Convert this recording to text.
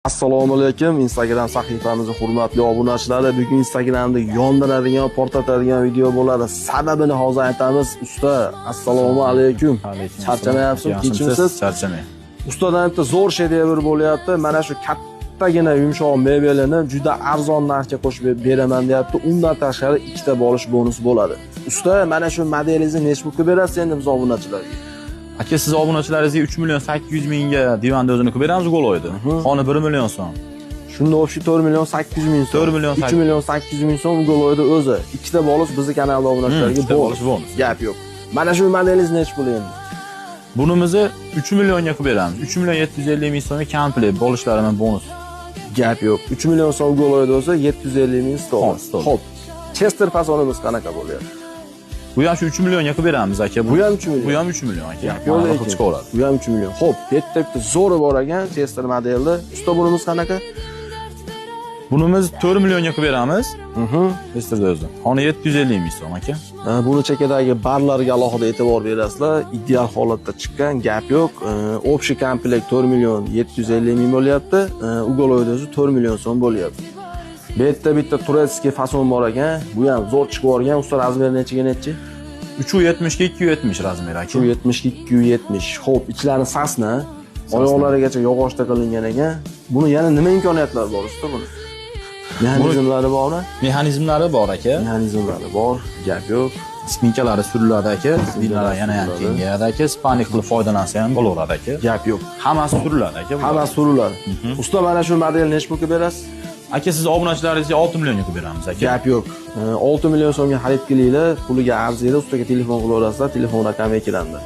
Assalomu alaykum. Instagram sahifamizning hurmatli obunachilari, bugun Instagramda yondiradigan, portlatadigan video bo'ladi. Sababini hozir aytamiz. Usta, assalomu alaykum. Charchamayapsiz? Kechimsiz? Charchamay. Ustadan bitta zo'r shedevr bo'lyapti. Mana shu kattagina yumshoq mebelini juda arzon narxga qo'shib beraman deyapti. Undan tashqari ikkita bolish bonus bo'ladi. Usta, mana shu modelingizni necha pulga berasiz endi biz obunachilarga? Aka, siz obunachilaringizga 3.800.000 ga divanda o'zini qilib beramiz Goloyda. Qoni 1 million so'm. Shunda o'sha 4.800.000 so'm. 3.800.000 so'm Goloyda o'zi. Ikkita bolish bizning kanalda obunachilarga bonus. Gap yo'q. Mana shu modelingiz necha pul endi? Bunimizni 3 millionga qilib beramiz. 3.750.000 so'mga komplet bolishlari bilan bonus. Gap yo'q. 3 million so'm Goloyda bo'lsa 750.000 stol. Xo'p. Chester fasonimiz qanaqa bo'lyapti? Bu ham shu 3 millionga qilib beramiz aka. Bu ham 3 million. Bu ham 3 million aka. Yo'q, bu ham 3 million. Xo'p, bitta zo'ri bor ekan, Chester modelda. Usta bunimiz qanaqa? Bunimiz 4 millionga qilib beramiz. Chesterda o'zi. Qoni 750.000 so'm aka. Buni chekadagi barlarga alohida e'tibor berasizlar. Ideal holatda chiqqan, gap yo'q. Общий komplekt 4 million 750.000 bo'lyapti. Ugoloyda o'zi 4 million so'm bo'lyapti. Bitta turetskiy fason bor ekan. Bu ham zo'r chiqib o'rgan. Usta razmeri nechiga nechi? 370 ga 270 razmeri aka. 370 ga 270. Xo'p, ichlari sasna, oyoqlarigacha yog'ochda qilingan ekan. Buni yana nima imkoniyatlar bor usta buni? Mexanizmlari bormi? Mexanizmlari bor aka. Mexanizmlari bor, gap yo'q. Spinkalari suriladi aka. Spinalari yana ham kengayadi aka. Spanik qilib foydalansa ham bo'laveradi aka. Gap yo'q. Hammasi suriladi aka. Hammasi suriladi. Usta, mana shu model necha pulga berasiz? Aka, siz obunachilaringizga 6 millionga qilib beramiz aka. Gap yo'q. 6 million so'mga xarid qilinglar, puliga arziydi, ustaga telefon qilaverasizlar, telefon raqami ekranda.